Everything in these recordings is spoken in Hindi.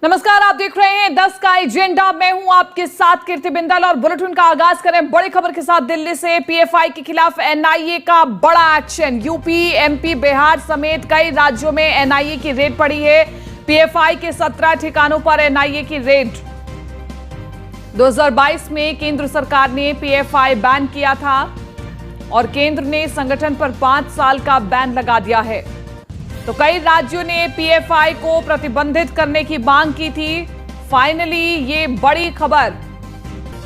नमस्कार, आप देख रहे हैं 10 का एजेंडा। मैं हूं आपके साथ कीर्ति बिंदल और बुलेटिन का आगाज करें बड़ी खबर के साथ। दिल्ली से पीएफआई के खिलाफ एनआईए का बड़ा एक्शन। यूपी, एमपी, बिहार समेत कई राज्यों में एनआईए की रेड पड़ी है। पीएफआई के 17 ठिकानों पर एनआईए की रेड। 2022 में केंद्र सरकार ने पीएफआई बैन किया था और केंद्र ने संगठन पर 5 साल का बैन लगा दिया है। तो कई राज्यों ने पीएफआई को प्रतिबंधित करने की मांग की थी। फाइनली ये बड़ी खबर।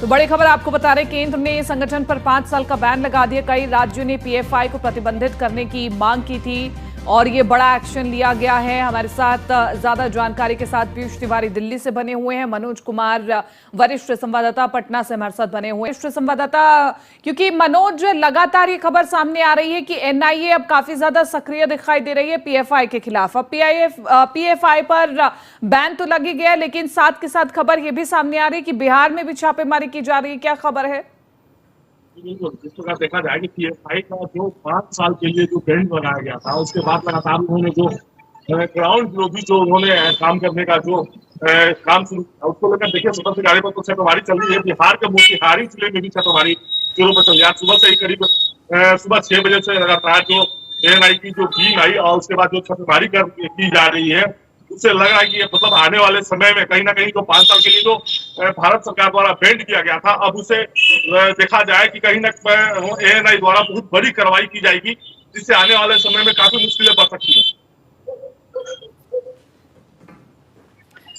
तो बड़ी खबर आपको बता रहे, केंद्र ने संगठन पर 5 साल का बैन लगा दिया। कई राज्यों ने पीएफआई को प्रतिबंधित करने की मांग की थी और ये बड़ा एक्शन लिया गया है। हमारे साथ ज्यादा जानकारी के साथ पीयूष तिवारी दिल्ली से बने हुए हैं। मनोज कुमार वरिष्ठ संवाददाता पटना से हमारे साथ बने हुए हैं। वरिष्ठ संवाददाता, क्योंकि मनोज, लगातार ये खबर सामने आ रही है कि एनआईए अब काफी ज्यादा सक्रिय दिखाई दे रही है पीएफआई के खिलाफ। अब पीएफआई पर बैन तो लग ही गया, लेकिन साथ के साथ खबर ये भी सामने आ रही है कि बिहार में भी छापेमारी की जा रही है। क्या खबर है? बिल्कुल, जिस प्रकार देखा जाए कि पीएफआई का जो 5 साल के लिए जो बैंड बनाया गया था, उसके बाद लगातार उन्होंने जो ग्राउंड जो भी जो उन्होंने काम करने का जो काम शुरू किया, उसको लेकर देखिए सुबह से गाड़ी पर तो छापेमारी चल रही है। बिहार के मोतिहारी जिले में भी छापेमारी शुरू पर चल रही है। सुबह से ही करीब सुबह 6 बजे से लगातार जो एएनआई की जो टीम आई और उसके बाद जो छापेमारी की जा रही है, उससे लग रहा है कि मतलब आने वाले समय में कहीं ना कहीं जो 5 साल के लिए जो भारत सरकार द्वारा बैंड किया गया था, अब उसे देखा जाए कि कहीं ना एएनआई द्वारा बहुत बड़ी कार्रवाई की जाएगी, जिससे आने वाले समय में काफी मुश्किलें बढ़ सकती हैं।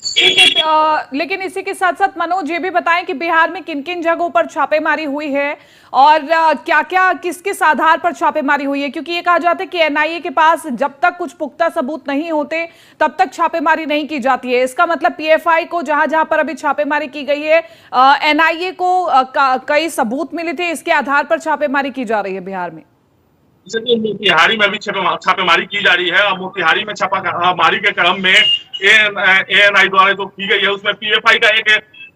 ठीक है, लेकिन इसी के साथ साथ मनोज ये भी बताएं कि बिहार में किन किन जगहों पर छापेमारी हुई है और क्या क्या किस किस आधार पर छापेमारी हुई है, क्योंकि ये कहा जाता है कि एनआईए के पास जब तक कुछ पुख्ता सबूत नहीं होते तब तक छापेमारी नहीं की जाती है। इसका मतलब पीएफआई को जहां जहां पर अभी छापेमारी की गई है, एनआईए को कई सबूत मिले थे, इसके आधार पर छापेमारी की जा रही है बिहार में। मोतिहारी में भी छापेमारी की जा रही है और मोतिहारी में छापामारी के क्रम में एएनआई द्वारा जो की गई है, उसमें पीएफआई का एक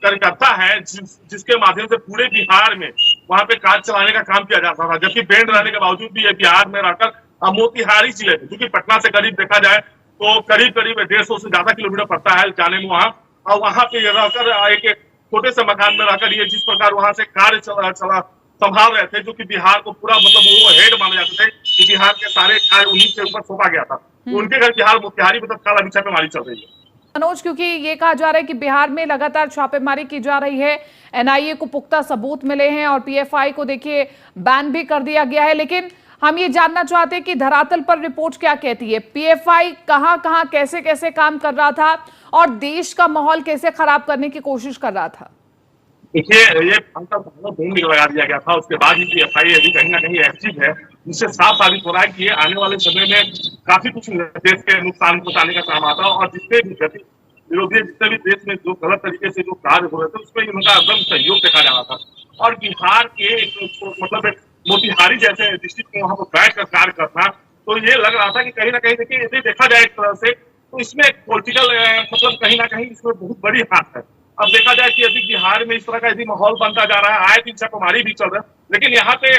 कार्यकर्ता है जिसके माध्यम से पूरे बिहार में वहां पे कार्य चलाने का काम किया जाता था, जबकि बैंड रहने के बावजूद भी ये बिहार में रहकर मोतिहारी जिले में, क्योंकि पटना से करीब देखा जाए तो करीब 150 से ज्यादा किलोमीटर पड़ता है जाने में वहां, और वहां पे रहकर एक छोटे से मकान में रहकर ये जिस प्रकार वहां से कार्य संभाल रहे थे, जो कि बिहार को पूरा मतलब वो हेड माने जाते थे कि बिहार के सारे कार्य उन्हीं के ऊपर सौंपा गया था। उनके घर बिहार मोतिहारी में तत्काल अभी छापेमारी चल रही है। मनोज, क्योंकि ये कहा जा रहा है कि बिहार में लगातार छापेमारी की जा रही है, एनआईए को पुख्ता सबूत मिले हैं और पीएफआई को देखिए बैन भी कर दिया गया है, लेकिन हम ये जानना चाहते हैं कि धरातल पर रिपोर्ट क्या कहती है। पीएफआई कहां कहां कैसे कैसे काम कर रहा था और देश का माहौल कैसे खराब करने की कोशिश कर रहा था? देखिए, ये बूम लगा दिया गया था, उसके बाद ही पीएफआई अभी कहीं ना कहीं एक्टिव है, जिससे साफ साबित हो रहा है कि ये आने वाले समय में काफी कुछ देश के नुकसान पहुंचाने का काम आता है। और जितने भी विरोधी जितने भी देश में जो गलत तरीके से जो कार्य हो रहे थे, उसमें उनका एकदम सहयोग देखा जा रहा था। और बिहार के मतलब मोतिहारी जैसे डिस्ट्रिक्ट में वहां पर बैठ कर कार्य करना, तो ये लग रहा था कि कहीं ना कहीं देखिए यदि देखा जाए एक तरह से, तो इसमें पॉलिटिकल मतलब कहीं ना कहीं इसमें बहुत बड़ी हाथ है। अब देखा जाए कि अभी बिहार में इस तरह का यदि माहौल बनता जा रहा है, आए दिन छापेमारी भी चल रहा है, लेकिन यहाँ पे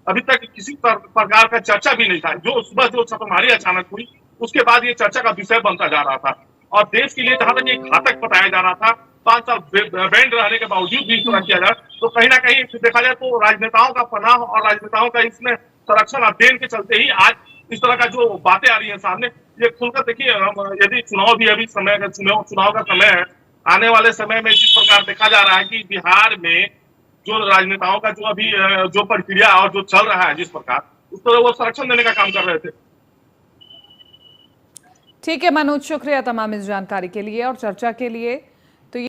अभी तक किसी प्रकार का चर्चा भी नहीं था। जो सुबह जो छापेमारी अचानक हुई, उसके बाद ये चर्चा का विषय बनता जा रहा था और देश के लिए जहां तक ये घातक बताया जा रहा था। 5 साल बैंड रहने के बावजूद भी इस तरह किया जाए, तो कहीं ना कहीं देखा जाए तो राजनेताओं का पनाह और राजनेताओं का इसमें संरक्षण अध्ययन के चलते ही आज इस तरह का जो बातें आ रही है सामने, ये खुलकर देखिए। यदि चुनाव भी अभी समय चुनाव का समय है, आने वाले समय में जिस प्रकार देखा जा रहा है कि बिहार में जो राजनेताओं का जो अभी जो प्रक्रिया और जो चल रहा है जिस प्रकार, उस तरह वो संरक्षण देने का काम कर रहे थे। ठीक है मनोज, शुक्रिया तमाम इस जानकारी के लिए और चर्चा के लिए।